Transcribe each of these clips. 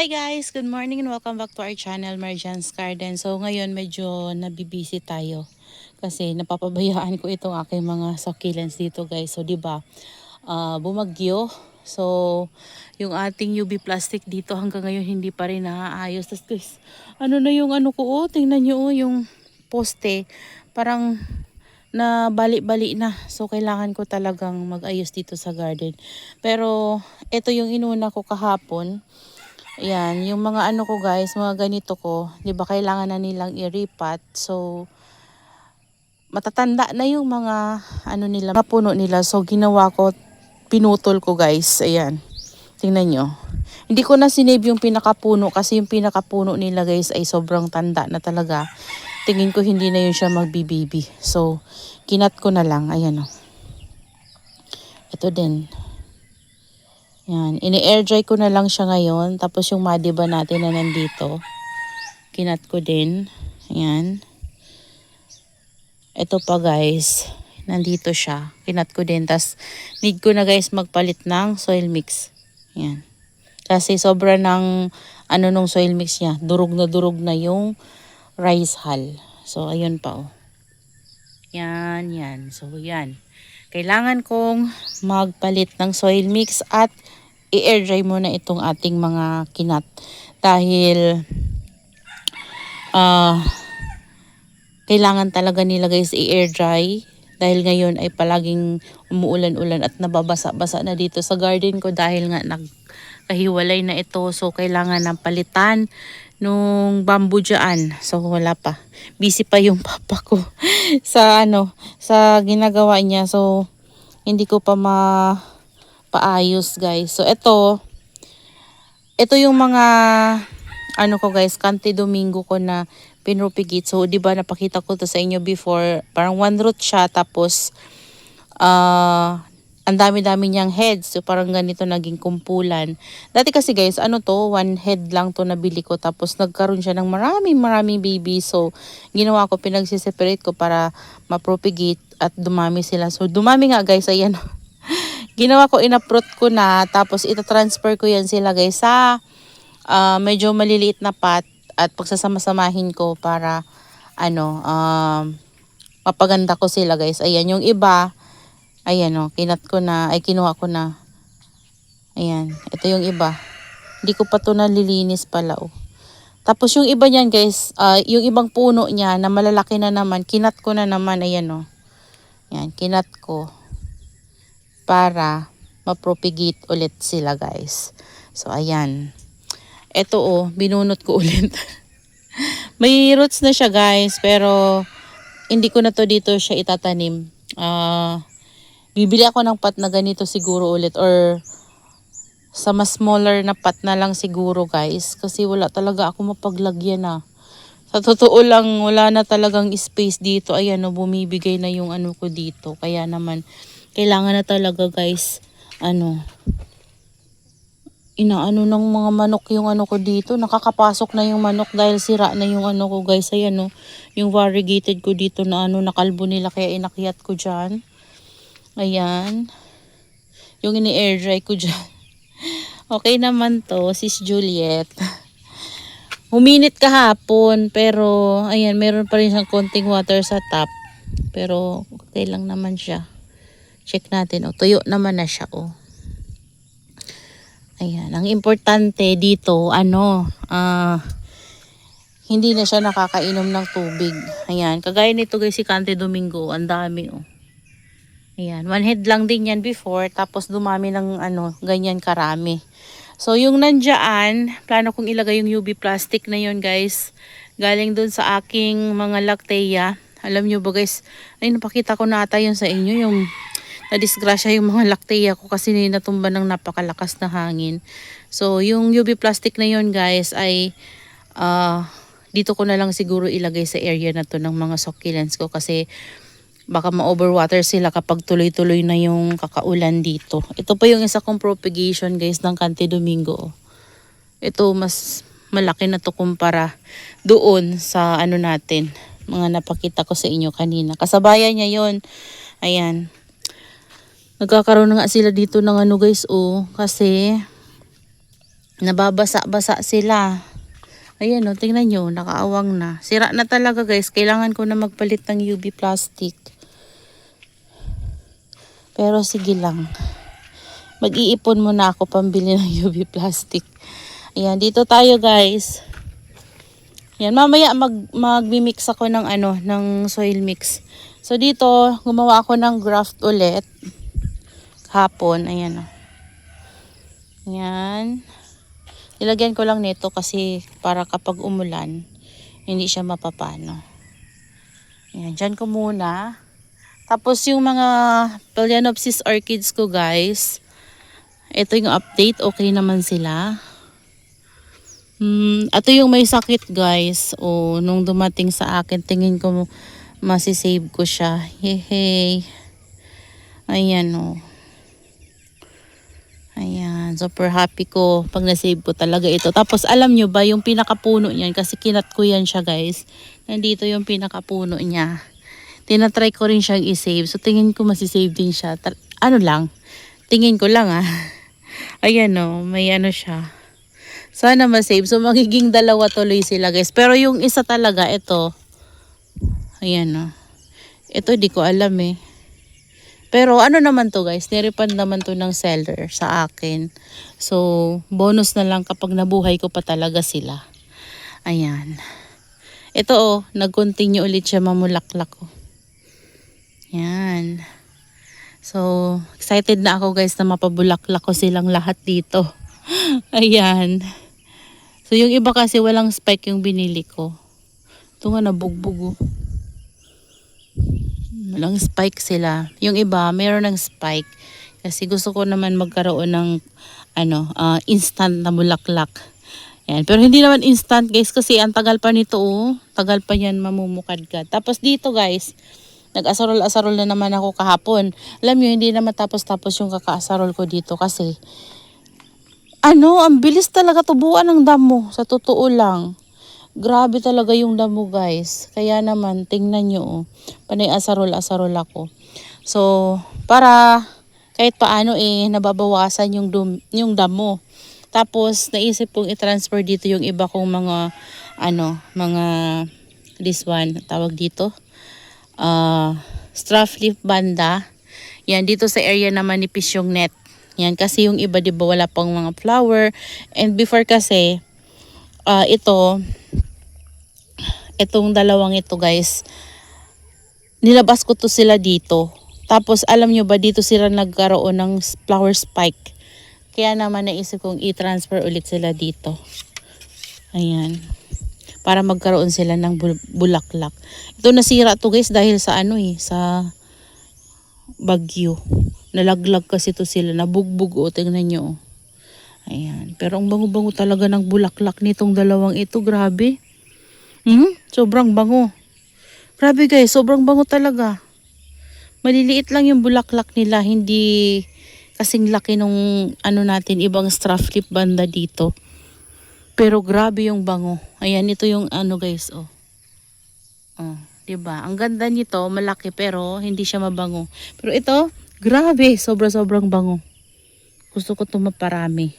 Hi guys! Good morning and welcome back to our channel, Marjan's Garden. So ngayon medyo nabibisi tayo kasi napapabayaan ko itong aking mga succulents dito guys. So 'di ba? Bumagyo. So yung ating UV plastic dito hanggang ngayon hindi pa rin naaayos. Tapos guys, ano na yung ano ko tingnan niyo yung poste. Parang na bali-bali na. So kailangan ko talagang mag-ayos dito sa garden. Pero ito yung inuna ko kahapon. Ayan, yung mga ano ko guys, mga ganito ko, 'di ba kailangan na nilang i-repat. So matatanda na yung mga ano nila, mga puno nila. So ginawa ko, pinutol ko guys. Ayan. Tingnan nyo. Hindi ko na sinave yung pinakapuno kasi yung pinakapuno nila guys ay sobrang tanda na talaga. Tingin ko hindi na yun siya magbibibi. So kinat ko na lang. Ayan o. Ito din. Yan, ini-air dry ko na lang siya ngayon. Tapos yung madiba natin na nandito, kinat ko din. Ayan. Ito pa guys, nandito siya. Kinat ko din. Tapos need ko na guys magpalit ng soil mix. Ayan. Kasi sobra ng ano nung soil mix niya. Durog na yung rice hull. So ayun pa oh. Yan, yan. So yan. Kailangan kong magpalit ng soil mix at i-air dry muna itong ating mga kinat. Dahil kailangan talaga nila guys i-air dry. Dahil ngayon ay palaging umuulan-ulan at nababasa-basa na dito sa garden ko dahil nga nagkahiwalay na ito. So kailangan ng palitan nung bamboo dyan. So wala pa. Busy pa yung papa ko sa ginagawa niya. So hindi ko pa paayos guys. So ito yung mga ano ko guys, Cante Domingo ko na pinrupigate. So 'di ba napakita ko to sa inyo before, parang one root siya tapos ang dami-dami niyang heads. So parang ganito naging kumpulan. Dati kasi guys, ano to, one head lang to nabili ko tapos nagkaroon siya ng maraming baby. So ginawa ko, pinagsiseparate ko para mapropagate at dumami sila. So dumami nga guys, ayan. Ginawa ko, inaprot ko na tapos ita-transfer ko yan sila guys sa medyo maliliit na pot at pagsasama-samahin ko para ano mapaganda ko sila guys. Ayan, yung iba ayan kinat ko na, ay kinuha ko na. Ayan, ito yung iba. Hindi ko pa to nalilinis pala Tapos yung iba niyan guys, yung ibang puno niya na malalaki na naman, kinat ko na naman. Ayan Yan, kinat ko para mapropagate ulit sila guys. So ayan. Ito binunot ko ulit. May roots na siya guys, pero hindi ko na to dito siya itatanim. Bibili ako ng pot na ganito siguro ulit or sa mas smaller na pot na lang siguro guys. Kasi wala talaga ako mapaglagyan Sa totoo lang, wala na talagang space dito. Ayan bumibigay na yung ano ko dito. Kaya naman, kailangan na talaga guys, inaano ng mga manok yung ano ko dito. Nakakapasok na yung manok dahil sira na yung ano ko guys. Ayan yung variegated ko dito na nakalbo nila kaya inakyat ko dyan. Ayan. Yung ini-air dry ko dyan. Okay naman to, sis Juliet. Huminit kahapon pero ayan, meron pa rin siyang konting water sa top. Pero okay lang naman siya. Check natin. Tuyo naman na siya Ayan, ang importante dito hindi na siya nakakainom ng tubig. Ayan, kagaya nito guys, si Cante Domingo, ang dami Ayan, one head lang din yan before, tapos dumami ng ganyan karami. So yung nandiyan, plano kong ilagay yung UV plastic na yun guys. Galing dun sa aking mga lactea. Alam nyo ba guys, ay napakita ko na ata yun sa inyo, yung nadisgrasya yung mga lactea ko kasi natumba ng napakalakas na hangin. So yung UV plastic na yun guys ay dito ko na lang siguro ilagay sa area na to ng mga succulents ko kasi baka ma-overwater sila kapag tuloy-tuloy na yung kakaulan dito. Ito pa yung isa kong propagation guys ng Cante Domingo. Ito mas malaki na to kumpara doon sa natin, mga napakita ko sa inyo kanina. Kasabayan niya yon. Ayan. Nagkakaroon na nga sila dito ng guys kasi Nababasa-basa sila. Ayan o, tingnan nyo, nakaawang na. Sira na talaga guys, kailangan ko na magpalit ng UV plastic. Pero sige lang. Mag-iipon muna ako pambili ng UV plastic. Ayan, dito tayo guys. Ayan, mamaya magmi-mix ako ng ng soil mix. So dito, gumawa ako ng graft ulit. Hapon, ayan o. Ayan. Ilagyan ko lang nito kasi para kapag umulan, hindi siya mapapano. Ayan, dyan ko muna. Tapos yung mga Phalaenopsis orchids ko guys, ito yung update, okay naman sila. Ito yung may sakit guys. O, nung dumating sa akin, tingin ko masisave ko siya. Hehe. Ayan o. Ayan, super happy ko pag nasave ko talaga ito. Tapos alam nyo ba yung pinakapuno niyan, kasi kinat ko yan siya guys. Nandito yung pinakapuno niya. Tinatry ko rin siyang i-save. So tingin ko masisave din siya. Ano lang, tingin ko lang Ayan o, may siya. Sana masave. So magiging dalawa tuloy sila guys. Pero yung isa talaga, ito. Ayan o. Ito di ko alam eh. Pero ano naman to guys, nirepand naman to ng seller sa akin. So, bonus na lang kapag nabuhay ko pa talaga sila. Ayan. Ito nag-continue ulit siya mamulaklak ko. Ayan. So, excited na ako guys na mapabulaklak ko silang lahat dito. Ayan. So, yung iba kasi walang spike yung binili ko. Ito nga nabugbog. Walang spike sila. Yung iba, mayroon ng spike. Kasi gusto ko naman magkaroon ng instant na bulaklak. Yan. Pero hindi naman instant guys kasi ang tagal pa nito Tagal pa yan mamumukadkad. Tapos dito guys, nag-asarol-asarol na naman ako kahapon. Alam nyo, hindi naman tapos-tapos yung kakaasarol ko dito kasi ang bilis talaga tubuan ng damo. Sa totoo lang. Grabe talaga yung damo guys. Kaya naman, tingnan nyo panay asarol-asarol ako. So, para kahit paano nababawasan yung damo. Tapos, naisip kong i-transfer dito yung iba kong mga this one, tawag dito. Straw leaf banda. Yan, dito sa area naman nipis yung net. Yan, kasi yung iba diba wala pang mga flower. And before kasi, itong dalawang ito guys, nilabas ko to sila dito. Tapos alam nyo ba dito sila nagkaroon ng flower spike. Kaya naman naisip kong i-transfer ulit sila dito. Ayan. Para magkaroon sila ng bulaklak. Ito nasira to guys dahil sa sa bagyo. Nalaglag kasi to sila. Nabugbog tingnan nyo. Ayan. Pero ang bango-bango talaga ng bulaklak nitong dalawang ito. Grabe. Sobrang bango. Grabe guys, sobrang bango talaga. Maliliit lang yung bulaklak nila, hindi kasing laki nung natin, ibang straw leaf banda dito. Pero grabe yung bango. Ayan, ito yung guys, diba? Ang ganda nito, malaki pero hindi siya mabango. Pero ito, grabe, sobrang bango. Gusto ko ito maparami.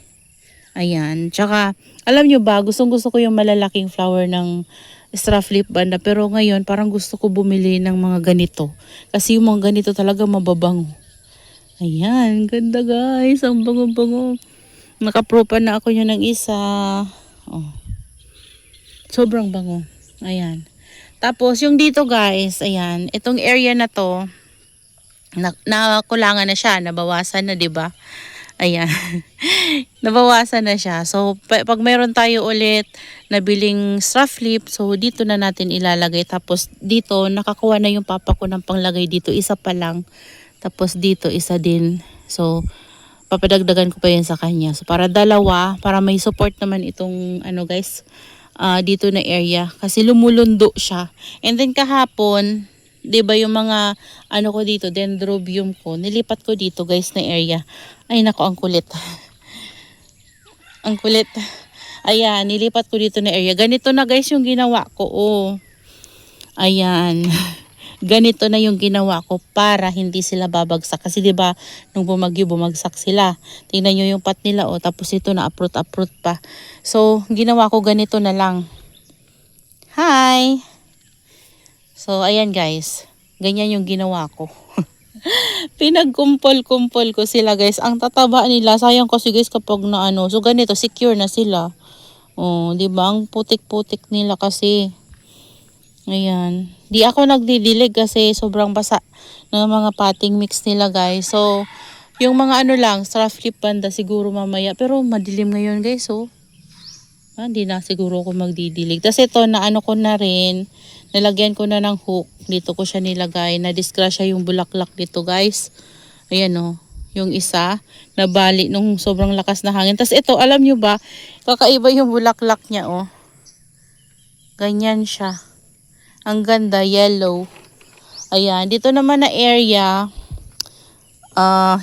Ayan, tsaka alam nyo ba, gustong-gusto ko yung malalaking flower ng straw leaf banda, pero ngayon parang gusto ko bumili ng mga ganito. Kasi yung mga ganito talaga mababango. Ayan, ganda guys, ang bango-bango. Nakapropa na ako yun ng isa. Sobrang bango. Ayan. Tapos yung dito guys, ayan, itong area na to, nakulangan na siya, nabawasan na, 'di ba? Ayan. Nabawasan na siya. So, pag mayroon tayo ulit nabiling straw leaf, so dito na natin ilalagay. Tapos dito, nakakuha na yung papa ko ng panglagay dito. Isa pa lang. Tapos dito, isa din. So, papadagdagan ko pa yun sa kanya. So, para dalawa, para may support naman itong, guys, dito na area. Kasi lumulundo siya. And then kahapon, 'di ba yung mga ko dito, dendrobium ko, nilipat ko dito guys na area. Ay nako, ang kulit. Ang kulit. Ayan, nilipat ko dito na area. Ganito na guys yung ginawa ko. Ayan. ganito na yung ginawa ko para hindi sila babagsak. Kasi 'di ba nung bumagyo, bumagsak sila. Tingnan nyo yung pot nila, oh, tapos ito na uproot pa. So, ginawa ko ganito na lang. Hi! So, ayan guys. Ganyan yung ginawa ko. Pinagkumpol-kumpol ko sila guys. Ang tataba nila. Sayang kasi guys kapag na ano. So, ganito, secure na sila. Oh, 'di ba? Ang putik-putik nila kasi. Ayan. Di ako nagdidilig kasi sobrang basa ng mga potting mix nila guys. So, yung mga ano lang, straw flip banda siguro mamaya. Pero madilim ngayon guys, oh. Hindi na siguro ako magdidilig. Tapos ito, na ano ko na rin, nalagyan ko na ng hook. Dito ko siya nilagay. Na-discrasya yung bulaklak dito guys. Ayan oh, yung isa, nabali nung sobrang lakas na hangin. Tapos ito, alam nyo ba, kakaiba yung bulaklak niya oh. Ganyan siya. Ang ganda, yellow. Ayan, dito naman na area,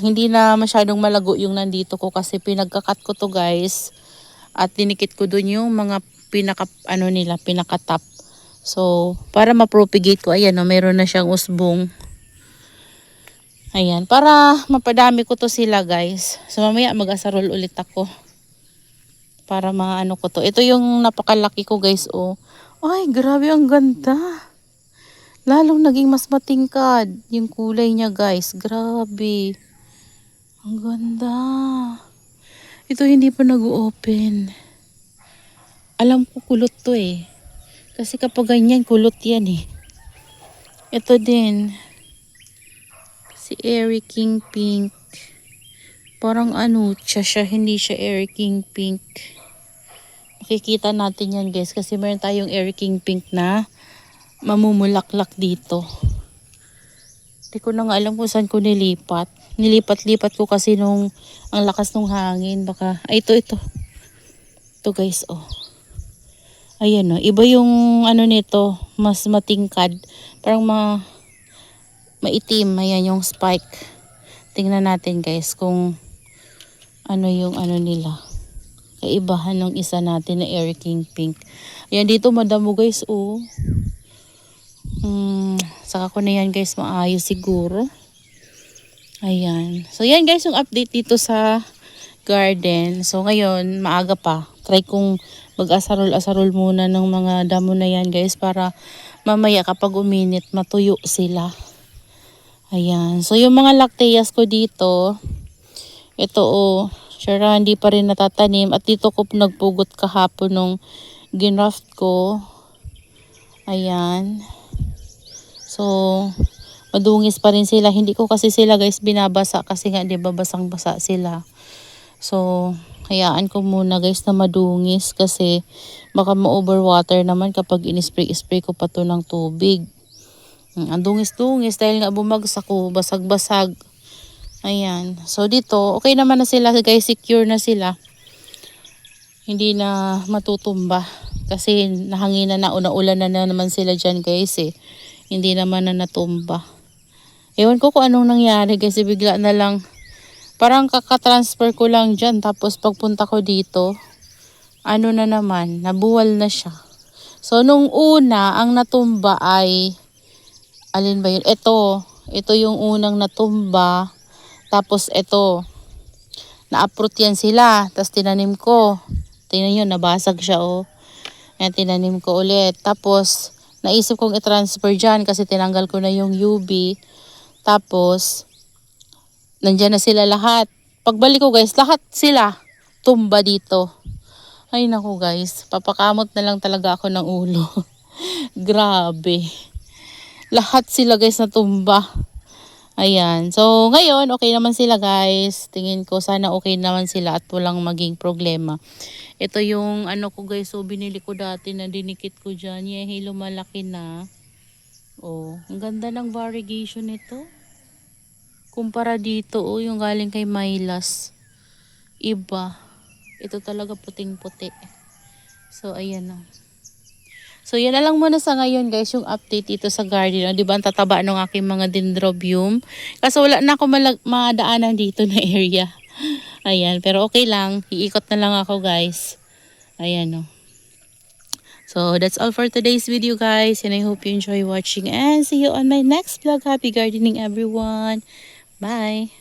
hindi na masyadong malago yung nandito ko kasi pinagkakat ko to guys. At dinikit ko dun yung mga pinaka-top. So, para ma-propagate ko, ayan o, meron na siyang usbong. Ayan, para mapadami ko to sila guys. So, mamaya mag-asarol ulit ako. Para maano ko to. Ito yung napakalaki ko guys, oh. Ay, grabe, ang ganda. Lalong naging mas matingkad yung kulay niya guys. Grabe. Ang ganda. Ito hindi pa nag-open. Alam ko kulot to eh. Kasi kapag ganyan, kulot yan eh. Ito din. Si Airy King Pink. Parang ano siya, hindi siya Airy King Pink. Makikita natin yan guys. Kasi meron tayong Airy King Pink na mamumulaklak dito. Hindi ko na nga alam kung saan ko nilipat. Nilipat-lipat ko kasi nung ang lakas ng hangin. Baka, ay ito. Ito guys, oh. Ayan oh, iba yung ano nito, mas matingkad. Parang maitim. Ayan yung spike. Tingnan natin guys kung ano yung ano nila. Kaibahan ng isa natin na Airy King Pink. Ayan dito madamo guys, oh. Saka ko na yan guys maayos siguro. Ayan. So yan guys yung update dito sa garden. So ngayon maaga pa. Try kong mag-asarol-asarol muna ng mga damo na yan guys para mamaya kapag uminit matuyo sila. Ayan. So yung mga lacteas ko dito, ito oh, syara hindi pa rin natatanim. At dito ko nagpugot kahapon nung ginaft ko. Ayan. So, madungis pa rin sila. Hindi ko kasi sila guys binabasa kasi nga di ba basang-basa sila. So, hayaan ko muna guys na madungis kasi baka ma-overwater naman kapag in-spray ko pa to ng tubig. Ang dungis-dungis dahil nga bumagsak ko, basag-basag. Ayan. So, dito, okay naman na sila guys. Secure na sila. Hindi na matutumba. Kasi nahanginan na, una-ulan na naman sila dyan guys eh. Hindi naman na natumba. Ewan ko kung anong nangyari kasi bigla na lang. Parang kakatransfer ko lang dyan. Tapos pagpunta ko dito, ano na naman, nabuwal na siya. So nung una, ang natumba ay, alin ba yun? Ito yung unang natumba. Tapos ito, na-uproot yan sila. Tapos tinanim ko. Tingnan nyo, nabasag siya oh. Ayan, tinanim ko ulit. Tapos, naisip kong i-transfer dyan kasi tinanggal ko na yung UV. Tapos, nandyan na sila lahat. Pagbalik ko guys, lahat sila tumba dito. Ay naku guys, papakamot na lang talaga ako ng ulo. Grabe. Lahat sila guys na tumba. Ayan. So, ngayon, okay naman sila guys. Tingin ko sana okay naman sila at walang maging problema. Ito yung ano ko guys. So, binili ko dati na dinikit ko dyan. Yehe, lumalaki na. Oh, ang ganda ng variegation nito. Kumpara dito, oh, yung galing kay Mylas. Iba. Ito talaga puting-puti. So, ayan na. So, yan na lang muna sa ngayon guys, yung update dito sa garden. O, diba, ang tataba ng aking mga dendrobium. Kasi wala na ako madaanan dito na area. Ayan, pero okay lang. Iikot na lang ako guys. Ayan o. So that's all for today's video guys, and I hope you enjoy watching, and see you on my next vlog. Happy gardening everyone. Bye.